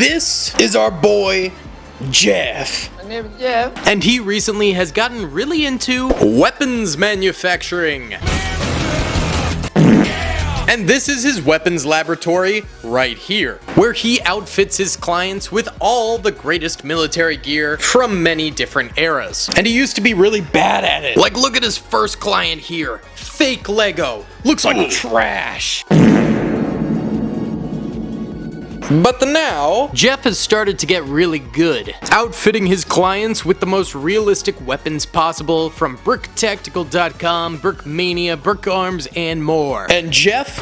This is our boy, Jeff. My name is Jeff. And he recently has gotten really into weapons manufacturing. And this is his weapons laboratory right here, where he outfits his clients with all the greatest military gear from many different eras. And he used to be really bad at it. Like, look at his first client here. Fake Lego. Looks like trash. But now, Jeff has started to get really good, outfitting his clients with the most realistic weapons possible from BrickTactical.com, Brickmania, BrickArms, and more. And Jeff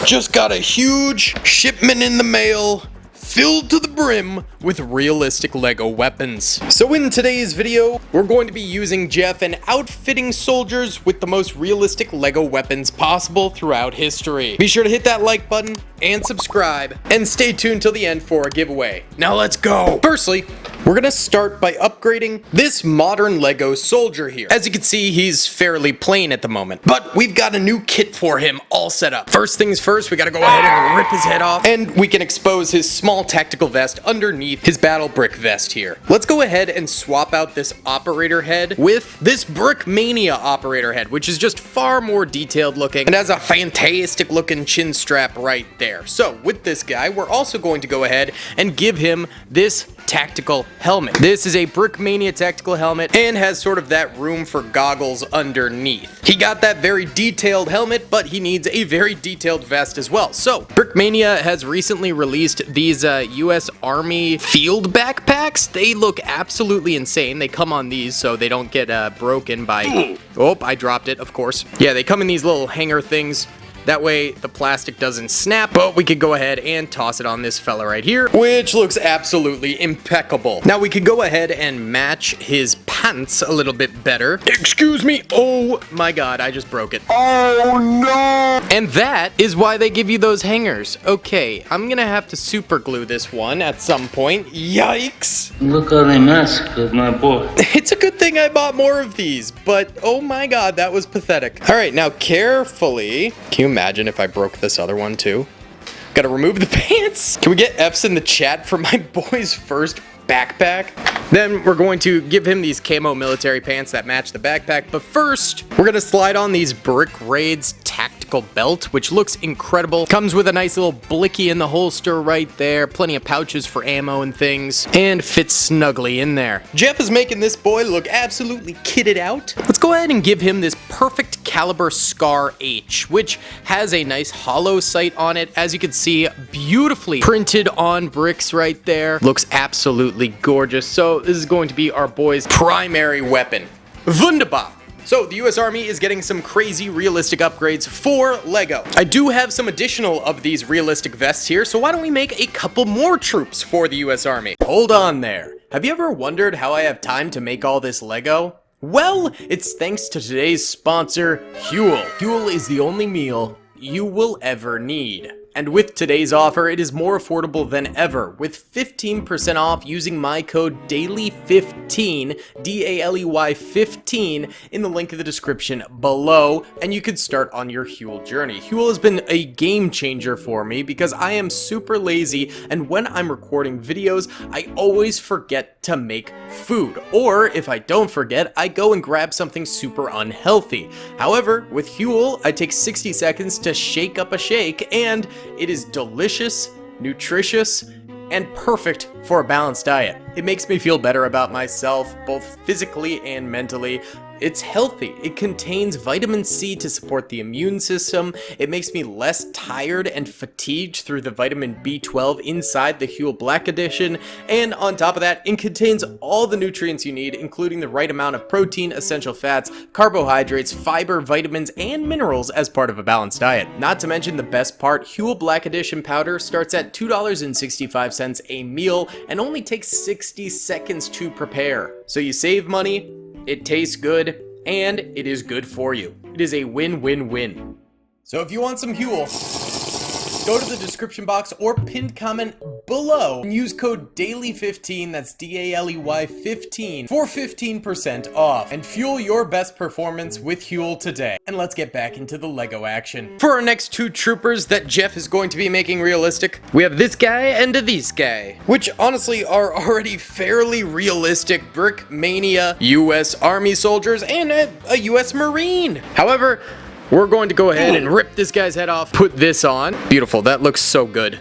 just got a huge shipment in the mail, filled to the brim with realistic Lego weapons. So in today's video, we're going to be using Jeff and outfitting soldiers with the most realistic Lego weapons possible throughout history. Be sure to hit that like button and subscribe, and stay tuned till the end for a giveaway. Now let's go! Firstly, we're gonna start by upgrading this modern Lego soldier here. As you can see, he's fairly plain at the moment, but we've got a new kit for him all set up. First things first, we gotta go ahead and rip his head off, and we can expose his small tactical vest underneath his battle brick vest here. Let's go ahead and swap out this operator head with this Brickmania operator head, which is just far more detailed looking and has a fantastic looking chin strap right there. So with this guy, we're also going to go ahead and give him this tactical helmet. This is a Brickmania tactical helmet and has sort of that room for goggles underneath. He got that very detailed helmet, but he needs a very detailed vest as well. So Brickmania has recently released these US Army field backpacks. They look absolutely insane. They come on these so they don't get broken by... Oh, I dropped it, of course. Yeah, they come in these little hanger things. That way the plastic doesn't snap, but we could go ahead and toss it on this fella right here, which looks absolutely impeccable. Now we could go ahead and match his pants a little bit better. Excuse me. Oh my god, I just broke it. Oh no! And that is why they give you those hangers. Okay, I'm gonna have to super glue this one at some point. Yikes! Look how they massacred my boy. It's a good thing I bought more of these, but oh my god, that was pathetic. All right, now carefully, can you imagine if I broke this other one too? Gotta remove the pants. Can we get F's in the chat for my boy's first backpack? Then we're going to give him these camo military pants that match the backpack, but first we're gonna slide on these Brick Raids tactical belt, which looks incredible. Comes with a nice little blicky in the holster right there, plenty of pouches for ammo and things, and fits snugly in there. Jeff is making this boy look absolutely kitted out. Let's go ahead and give him this perfect caliber Scar H, which has a nice hollow sight on it. As you can see, beautifully printed on bricks right there. Looks absolutely gorgeous. So this is going to be our boy's primary weapon. Wunderbar. So the US Army is getting some crazy realistic upgrades for Lego. I do have some additional of these realistic vests here, so why don't we make a couple more troops for the US Army? Hold on there. Have you ever wondered how I have time to make all this Lego? Well, it's thanks to today's sponsor, Huel. Huel is the only meal you will ever need. And with today's offer, it is more affordable than ever, with 15% off using my code DALEY15, D-A-L-E-Y 15, in the link in the description below, and you could start on your Huel journey. Huel has been a game changer for me because I am super lazy, and when I'm recording videos, I always forget to make food. Or if I don't forget, I go and grab something super unhealthy. However, with Huel, I take 60 seconds to shake up a shake, and it is delicious, nutritious, and perfect for a balanced diet. It makes me feel better about myself, both physically and mentally. It's healthy. It contains vitamin C to support the immune system. It makes me less tired and fatigued through the vitamin B12 inside the Huel Black Edition. And on top of that, it contains all the nutrients you need, including the right amount of protein, essential fats, carbohydrates, fiber, vitamins, and minerals as part of a balanced diet. Not to mention the best part, Huel Black Edition powder starts at $2.65 a meal and only takes 60 seconds to prepare. So you save money, it tastes good, and it is good for you. It is a win-win-win. So if you want some Huel, go to the description box or pinned comment below and use code DALEY15, that's DALEY 15, for 15% off, and fuel your best performance with Huel today. And let's get back into the LEGO action. For our next two troopers that Jeff is going to be making realistic, we have this guy and this guy, which honestly are already fairly realistic Brick Mania US Army soldiers and a US Marine. However, we're going to go ahead and rip this guy's head off, put this on. Beautiful, that looks so good.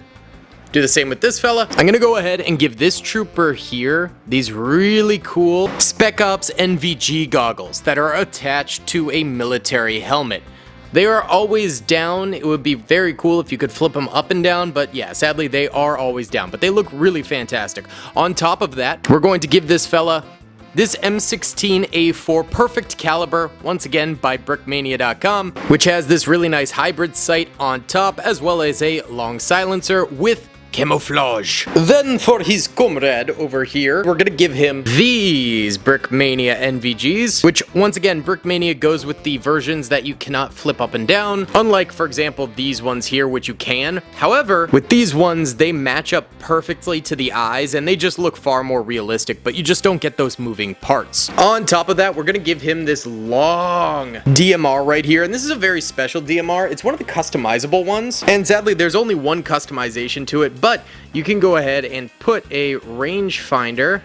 Do the same with this fella. I'm gonna go ahead and give this trooper here these really cool Spec Ops NVG goggles that are attached to a military helmet. They are always down. It would be very cool if you could flip them up and down, but yeah, sadly they are always down, but they look really fantastic. On top of that, we're going to give this fella this M16A4 Perfect Caliber, once again by brickmania.com, which has this really nice hybrid sight on top, as well as a long silencer with camouflage. Then for his comrade over here, we're gonna give him these Brickmania NVGs, which once again, Brickmania goes with the versions that you cannot flip up and down, unlike, for example, these ones here, which you can. However, with these ones, they match up perfectly to the eyes, and they just look far more realistic, but you just don't get those moving parts. On top of that, we're gonna give him this long DMR right here, and this is a very special DMR. It's one of the customizable ones, and sadly, there's only one customization to it, but you can go ahead and put a rangefinder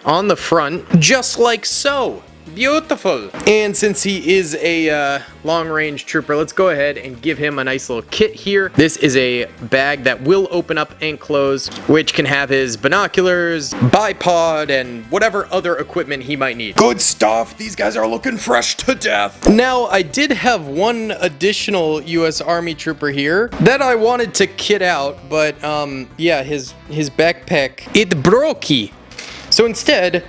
on the front, just like so. Beautiful. And since he is a long-range trooper, let's go ahead and give him a nice little kit here. This is a bag that will open up and close, which can have his binoculars, bipod, and whatever other equipment he might need. Good stuff. These guys are looking fresh to death. Now, I did have one additional U.S. Army trooper here that I wanted to kit out, but yeah, his backpack, it broke. So instead,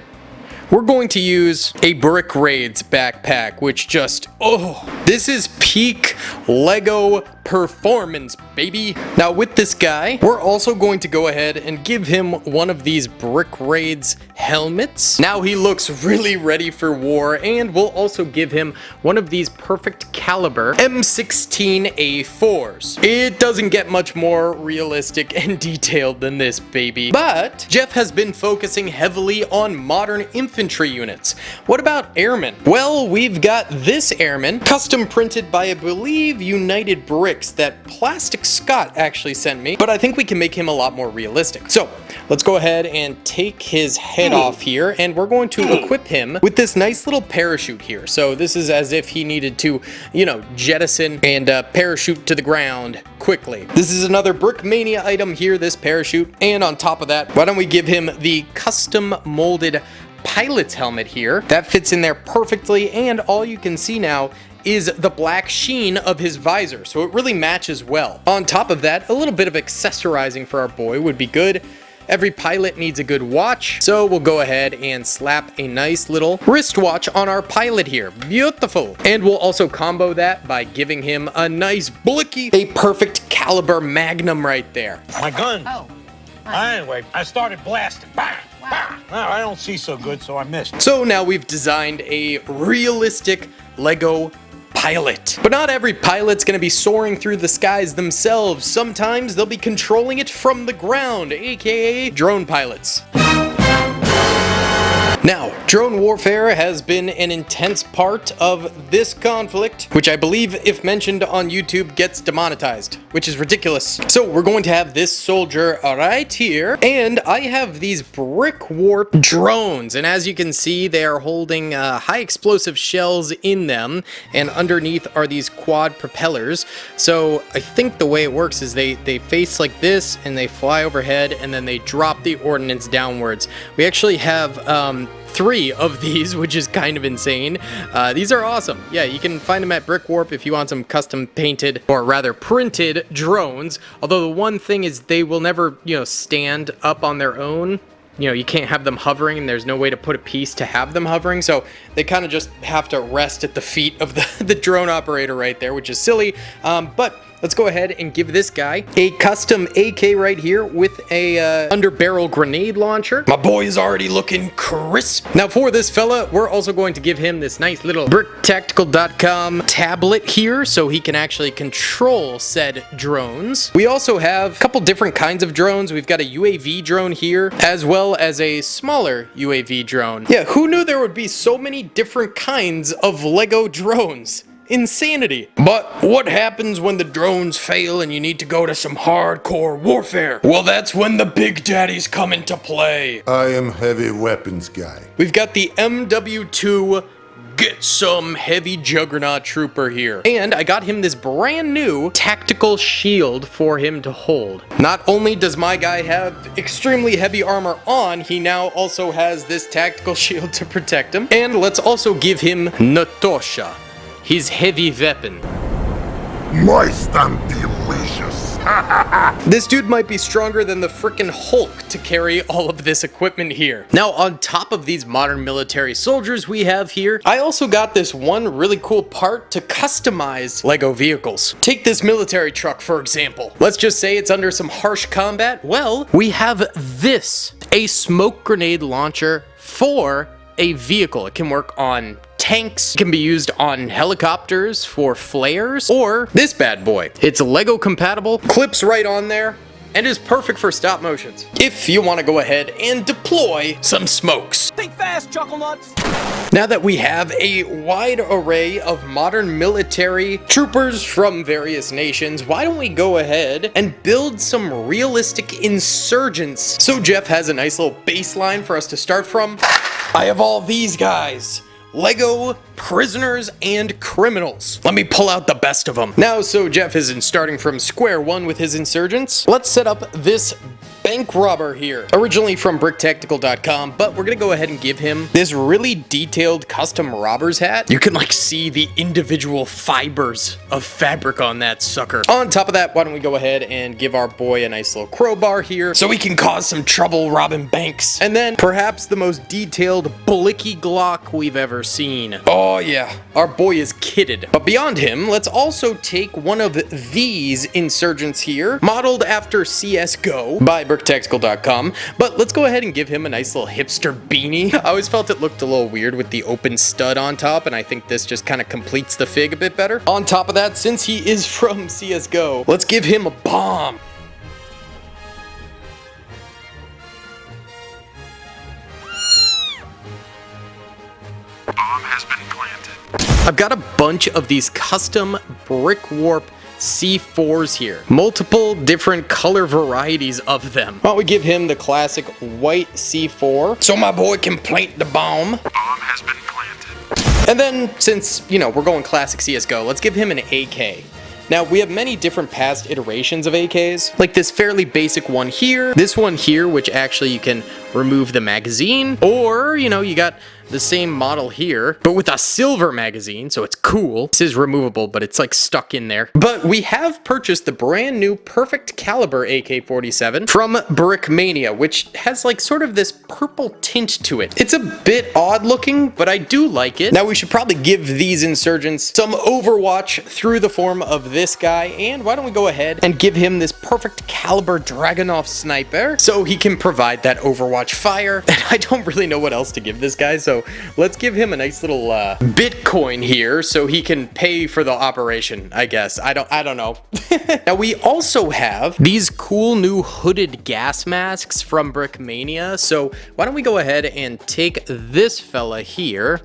we're going to use a Brick Raids backpack, which just, oh, this is peak LEGO performance, baby. Now with this guy, we're also going to go ahead and give him one of these Brick Raids helmets. Now he looks really ready for war, and we'll also give him one of these Perfect Caliber M16A4s. It doesn't get much more realistic and detailed than this, baby. But Jeff has been focusing heavily on modern infantry units. What about Airmen? Well, we've got this Airman, custom printed by, I believe, United Bricks, that Plastic Scott actually sent me, but I think we can make him a lot more realistic. So let's go ahead and take his head off here, and we're going to equip him with this nice little parachute here. So this is as if he needed to, you know, jettison and parachute to the ground quickly. This is another Brickmania item here, this parachute. And on top of that, why don't we give him the custom molded pilot's helmet here. That fits in there perfectly, and all you can see now is the black sheen of his visor, so it really matches well. On top of that, a little bit of accessorizing for our boy would be good. Every pilot needs a good watch, so we'll go ahead and slap a nice little wristwatch on our pilot here. Beautiful. And we'll also combo that by giving him a nice blicky, a Perfect Caliber Magnum right there. My gun. Oh. Anyway, I started blasting. Bah, bah. Now, I don't see so good, so I missed. So now we've designed a realistic LEGO pilot. But not every pilot's gonna be soaring through the skies themselves. Sometimes they'll be controlling it from the ground, aka drone pilots. Now, drone warfare has been an intense part of this conflict, which I believe, if mentioned on YouTube, gets demonetized, which is ridiculous. So we're going to have this soldier right here, and I have these brick warp drones, and as you can see, they are holding high explosive shells in them, and underneath are these quad propellers. So I think the way it works is they face like this, and they fly overhead, and then they drop the ordnance downwards. We actually have 3 of these, which is kind of insane. These are awesome. Yeah, you can find them at Brick Warp if you want some custom painted, or rather printed, drones. Although the one thing is they will never, stand up on their own. You can't have them hovering, and there's no way to put a piece to have them hovering, so they kind of just have to rest at the feet of the drone operator right there, which is silly. But let's go ahead and give this guy a custom AK right here with a underbarrel grenade launcher. My boy is already looking crisp. Now for this fella, we're also going to give him this nice little BrickTactical.com tablet here so he can actually control said drones. We also have a couple different kinds of drones. We've got a UAV drone here, as well as a smaller UAV drone. Yeah, who knew there would be so many different kinds of LEGO drones? Insanity. But what happens when the drones fail and you need to go to some hardcore warfare? Well, that's when the big daddies come into play. I am heavy weapons guy. We've got the MW2 Get Some Heavy Juggernaut Trooper here. And I got him this brand new tactical shield for him to hold. Not only does my guy have extremely heavy armor on, he now also has this tactical shield to protect him. And let's also give him Natosha, his heavy weapon. Moist and delicious. This dude might be stronger than the frickin' Hulk to carry all of this equipment here. Now, on top of these modern military soldiers we have here, I also got this one really cool part to customize LEGO vehicles. Take this military truck, for example. Let's just say it's under some harsh combat. Well, we have this, a smoke grenade launcher for a vehicle. It can work on tanks, it can be used on helicopters for flares, or this bad boy. It's LEGO compatible, clips right on there, and is perfect for stop motions. If you want to go ahead and deploy some smokes. Think fast, chuckle nuts. Now that we have a wide array of modern military troopers from various nations, why don't we go ahead and build some realistic insurgents? So Jeff has a nice little baseline for us to start from. I have all these guys. LEGO prisoners and criminals. Let me pull out the best of them. Now, so Jeff isn't starting from square one with his insurgents. Let's set up this bank robber here. Originally from BrickTactical.com, but we're gonna go ahead and give him this really detailed custom robber's hat. You can like see the individual fibers of fabric on that sucker. On top of that, why don't we go ahead and give our boy a nice little crowbar here so he can cause some trouble robbing banks. And then perhaps the most detailed blicky Glock we've ever seen. Oh yeah, our boy is kitted. But beyond him, let's also take one of these insurgents here, modeled after CSGO by BrickTactical.com, but let's go ahead and give him a nice little hipster beanie. I always felt it looked a little weird with the open stud on top, and I think this just kind of completes the fig a bit better. On top of that, since he is from CSGO, let's give him a bomb. Bomb has been planted. I've got a bunch of these custom brick warp C4s here. Multiple different color varieties of them. Why don't we give him the classic white C4 so my boy can plant the bomb. Bomb has been planted. And then, since, you know, we're going classic CSGO, let's give him an AK. Now, we have many different past iterations of AKs, like this fairly basic one here, this one here, which actually you can remove the magazine, or, you know, you got the same model here, but with a silver magazine, so it's cool. This is removable, but it's like stuck in there. But we have purchased the brand new Perfect Caliber AK-47 from Brickmania, which has like sort of this purple tint to it. It's a bit odd looking, but I do like it. Now we should probably give these insurgents some Overwatch through the form of this guy, and why don't we go ahead and give him this Perfect Caliber Dragunov sniper so he can provide that Overwatch fire. And I don't really know what else to give this guy, so let's give him a nice little Bitcoin here so he can pay for the operation, I guess. I don't know. Now we also have these cool new hooded gas masks from Brickmania. So why don't we go ahead and take this fella here,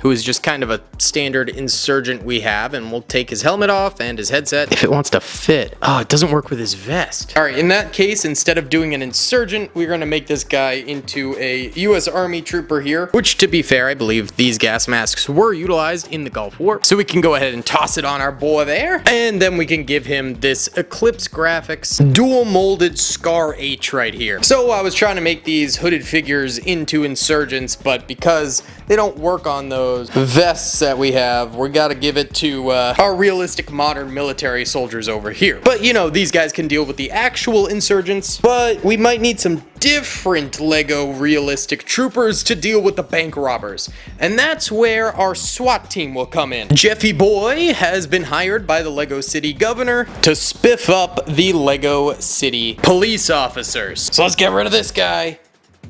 who is just kind of a standard insurgent we have, and we'll take his helmet off and his headset if it wants to fit. Oh, it doesn't work with his vest. All right, in that case, instead of doing an insurgent, we're gonna make this guy into a US Army trooper here, which, to be fair, I believe these gas masks were utilized in the Gulf War. So we can go ahead and toss it on our boy there, and then we can give him this Eclipse Graphics dual molded Scar H right here. So I was trying to make these hooded figures into insurgents, but because they don't work on those, those vests that we have. We gotta give it to our realistic modern military soldiers over here. But you know, these guys can deal with the actual insurgents, but we might need some different LEGO realistic troopers to deal with the bank robbers. And that's where our SWAT team will come in. Jeffy Boy has been hired by the LEGO City governor to spiff up the LEGO City police officers. So let's get rid of this guy,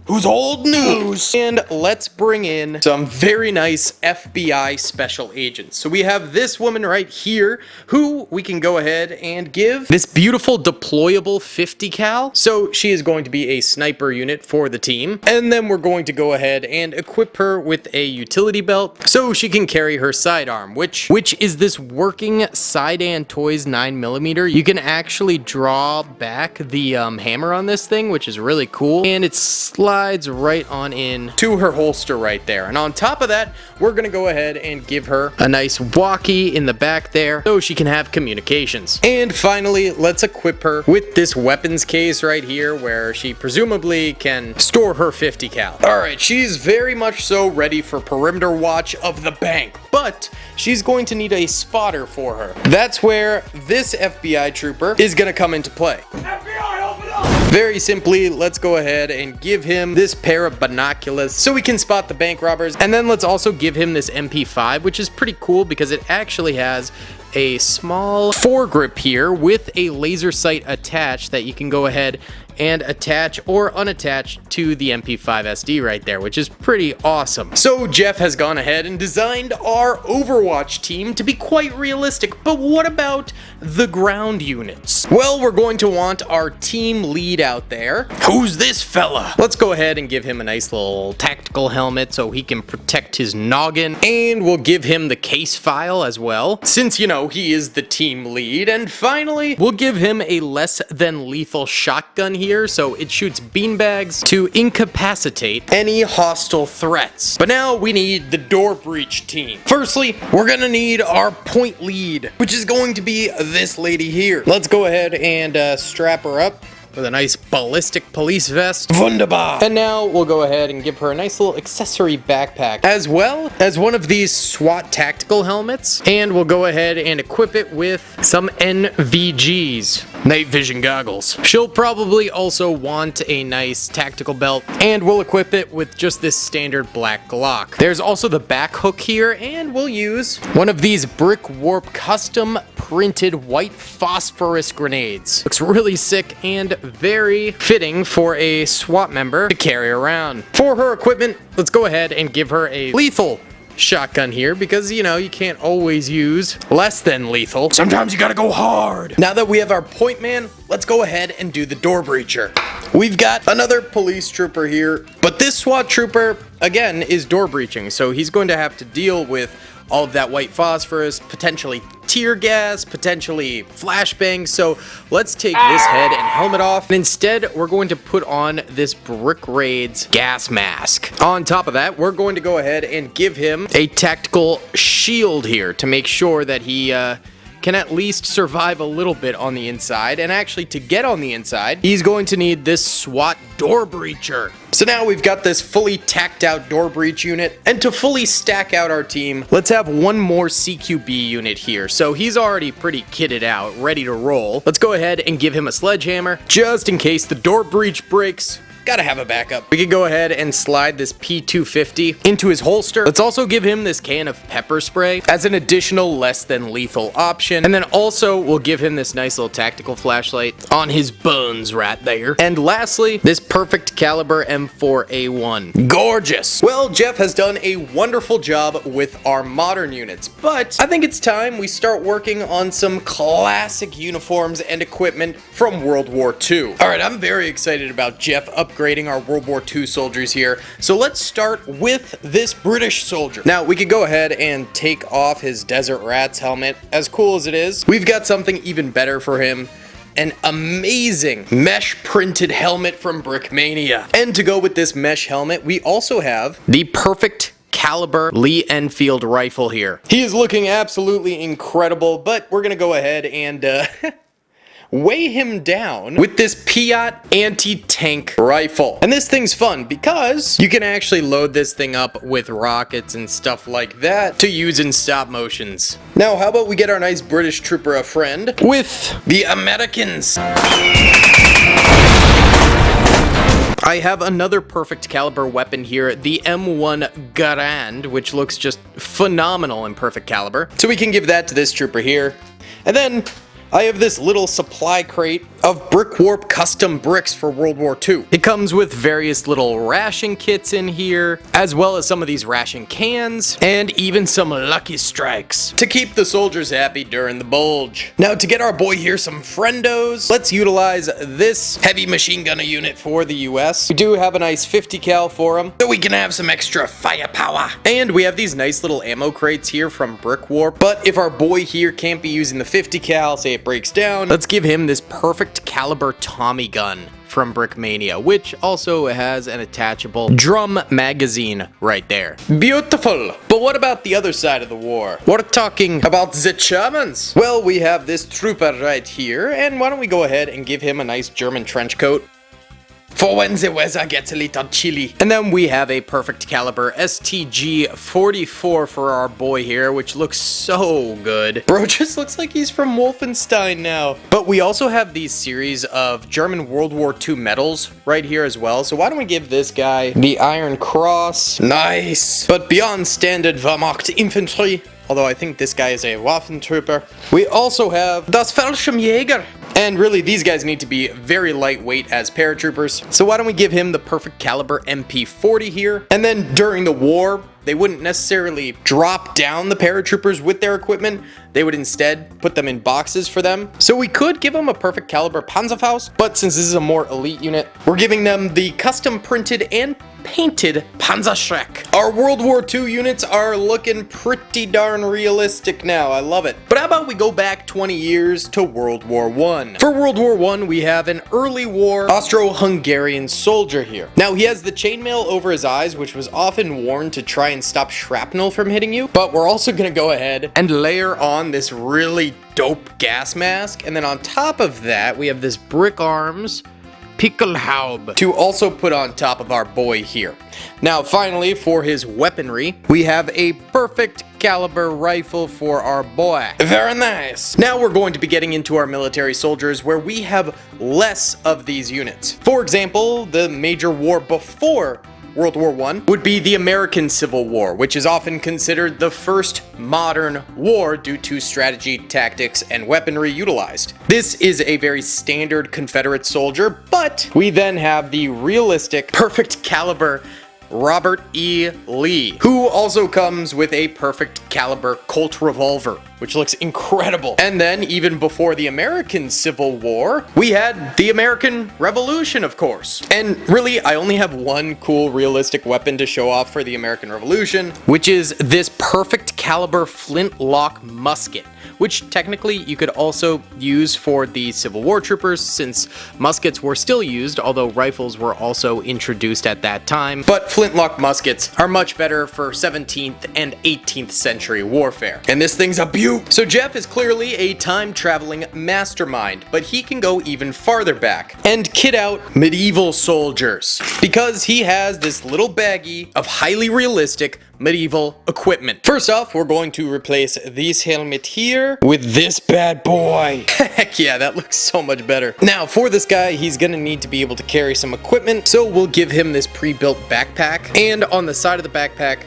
who's old news, and let's bring in some very nice FBI special agents. So we have this woman right here who we can go ahead and give this beautiful deployable 50 cal. So she is going to be a sniper unit for the team. And then we're going to go ahead and equip her with a utility belt so she can carry her sidearm, which is this working Sidan Toys 9mm. You can actually draw back the hammer on this thing, which is really cool. And it's slides right on in to her holster right there. And on top of that, we're gonna go ahead and give her a nice walkie in the back there so she can have communications. And finally, let's equip her with this weapons case right here where she presumably can store her 50 cal. All right, she's very much so ready for perimeter watch of the bank, but she's going to need a spotter for her. That's where this FBI trooper is gonna come into play. FBI, open up! Very simply, let's go ahead and give him this pair of binoculars so we can spot the bank robbers. And then let's also give him this MP5, which is pretty cool because it actually has a small foregrip here with a laser sight attached that you can go ahead and attach or unattach to the MP5 SD right there, which is pretty awesome. So Jeff has gone ahead and designed our Overwatch team to be quite realistic, but what about the ground units? Well, we're going to want our team lead out there. Who's this fella? Let's go ahead and give him a nice little tactical helmet so he can protect his noggin, and we'll give him the case file as well, since, you know, he is the team lead. And finally, we'll give him a less than lethal shotgun here, so it shoots beanbags to incapacitate any hostile threats. But now we need the door breach team. Firstly, we're gonna need our point lead, which is going to be this lady here. Let's go ahead and strap her up with a nice ballistic police vest. Wunderbar! And now we'll go ahead and give her a nice little accessory backpack, as well as one of these SWAT tactical helmets. And we'll go ahead and equip it with some NVGs, night vision goggles. She'll probably also want a nice tactical belt, and we'll equip it with just this standard black Glock. There's also the back hook here, and we'll use one of these brick warp custom printed white phosphorus grenades. Looks really sick and very fitting for a SWAT member to carry around. For her equipment, let's go ahead and give her a lethal shotgun here because, you know, you can't always use less than lethal. Sometimes you gotta go hard. Now that we have our point man, let's go ahead and do the door breacher. We've got another police trooper here, but this SWAT trooper, again, is door breaching, so he's going to have to deal with all of that white phosphorus, potentially tear gas, potentially flashbangs. So let's take this head and helmet off. And instead, we're going to put on this Brick Raid's gas mask. On top of that, we're going to go ahead and give him a tactical shield here to make sure that he can at least survive a little bit on the inside. And actually, to get on the inside, he's going to need this SWAT door breacher. So now we've got this fully tacked out door breach unit, and to fully stack out our team, let's have one more CQB unit here. So he's already pretty kitted out, ready to roll. Let's go ahead and give him a sledgehammer, just in case the door breach breaks. Gotta have a backup. We could go ahead and slide this P250 into his holster. Let's also give him this can of pepper spray as an additional less than lethal option. And then also we'll give him this nice little tactical flashlight on his bones right there. And lastly, this perfect caliber M4A1. Gorgeous. Well, Jeff has done a wonderful job with our modern units, but I think it's time we start working on some classic uniforms and equipment from World War II. All right, I'm very excited about Jeff upgrading our World War II soldiers here. So let's start with this British soldier. Now, we could go ahead and take off his Desert Rats helmet. As cool as it is, we've got something even better for him. An amazing mesh printed helmet from Brickmania. And to go with this mesh helmet, we also have the perfect caliber Lee Enfield rifle here. He is looking absolutely incredible, but we're gonna go ahead and weigh him down with this Piat anti-tank rifle. And this thing's fun because you can actually load this thing up with rockets and stuff like that to use in stop motions. Now, how about we get our nice British trooper a friend with the Americans? I have another perfect caliber weapon here, the M1 Garand, which looks just phenomenal in perfect caliber. So we can give that to this trooper here. And then I have this little supply crate of Brick Warp custom bricks for World War II. It comes with various little ration kits in here, as well as some of these ration cans, and even some Lucky Strikes to keep the soldiers happy during the bulge. Now, to get our boy here some friendos, let's utilize this heavy machine gunner unit for the US. We do have a nice 50 cal for him, so we can have some extra firepower. And we have these nice little ammo crates here from Brick Warp, but if our boy here can't be using the 50 cal, say it breaks down, let's give him this perfect caliber Tommy gun from Brickmania, which also has an attachable drum magazine right there. Beautiful! But what about the other side of the war? We're talking about the Germans. Well, we have this trooper right here, and why don't we go ahead and give him a nice German trench coat for when the weather gets a little chilly. And then we have a perfect caliber STG-44 for our boy here, which looks so good. Bro just looks like he's from Wolfenstein now. But we also have these series of German World War II medals right here as well. So why don't we give this guy the Iron Cross? Nice. But beyond standard Wehrmacht infantry, although I think this guy is a Waffentrooper, we also have das Fallschirmjäger. And really, these guys need to be very lightweight as paratroopers. So why don't we give him the perfect caliber MP40 here? And then during the war, they wouldn't necessarily drop down the paratroopers with their equipment. They would instead put them in boxes for them. So we could give them a perfect caliber Panzerfaust, but since this is a more elite unit, we're giving them the custom printed and painted Panzerschreck. Our World War II units are looking pretty darn realistic now. I love it. But how about we go back 20 years to World War I? For World War I, we have an early war Austro-Hungarian soldier here. Now, he has the chainmail over his eyes, which was often worn to try and stop shrapnel from hitting you. But we're also gonna go ahead and layer on this really dope gas mask. And then on top of that, we have this brick arms Pickelhaube to also put on top of our boy here. Now, finally, for his weaponry, we have a perfect caliber rifle for our boy. Very nice. Now we're going to be getting into our military soldiers where we have less of these units. For example, the major war before World War I would be the American Civil War, which is often considered the first modern war due to strategy, tactics, and weaponry utilized. This is a very standard Confederate soldier, but we then have the realistic, perfect caliber Robert E. Lee, who also comes with a perfect caliber Colt revolver, which looks incredible. And then, even before the American Civil War, we had the American Revolution, of course. And really, I only have one cool realistic weapon to show off for the American Revolution, which is this perfect caliber flintlock musket, which technically you could also use for the Civil War troopers since muskets were still used, although rifles were also introduced at that time. But flintlock muskets are much better for 17th and 18th century warfare. And this thing's a beaut. So Jeff is clearly a time-traveling mastermind, but he can go even farther back and kit out medieval soldiers because he has this little baggie of highly realistic medieval equipment. First off, we're going to replace this helmet here with this bad boy. Heck yeah, that looks so much better. Now, for this guy, he's gonna need to be able to carry some equipment, so we'll give him this pre-built backpack, and on the side of the backpack,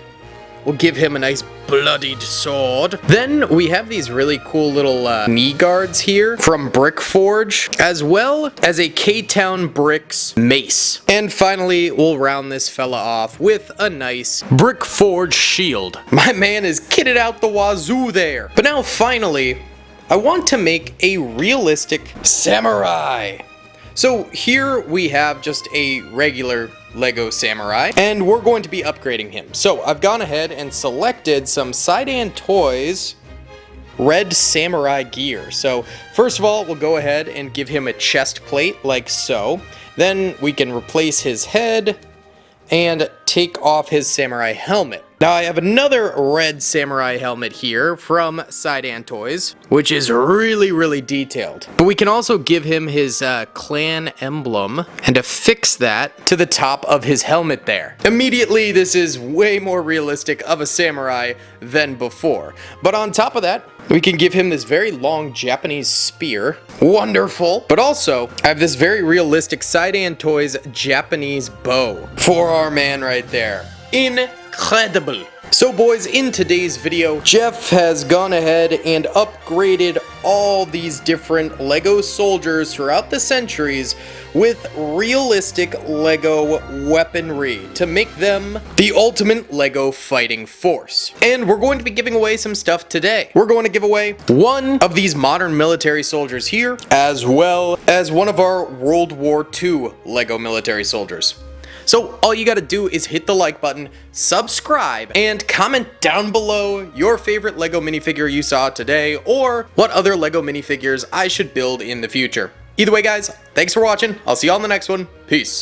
we'll give him a nice bloodied sword. Then we have these really cool little knee guards here from Brick Forge, as well as a K-Town Bricks mace. And finally, we'll round this fella off with a nice Brick Forge shield. My man is kitted out the wazoo there. But now finally, I want to make a realistic samurai. So here we have just a regular LEGO Samurai, and we're going to be upgrading him. So I've gone ahead and selected some Sidan Toys Red Samurai gear. So first of all, we'll go ahead and give him a chest plate like so. Then we can replace his head and take off his samurai helmet. Now I have another red samurai helmet here from Sidan Toys, which is really detailed. But we can also give him his clan emblem and affix that to the top of his helmet there. Immediately, this is way more realistic of a samurai than before. But on top of that, we can give him this very long Japanese spear. Wonderful. But also, I have this very realistic Sidan Toys Japanese bow for our man right there. Incredible. So boys, in today's video, Jeff has gone ahead and upgraded all these different LEGO soldiers throughout the centuries with realistic LEGO weaponry to make them the ultimate LEGO fighting force. And we're going to be giving away some stuff today. We're going to give away one of these modern military soldiers here, as well as one of our World War II LEGO military soldiers. So all you gotta do is hit the like button, subscribe, and comment down below your favorite LEGO minifigure you saw today, or what other LEGO minifigures I should build in the future. Either way guys, thanks for watching, I'll see you all in the next one, peace.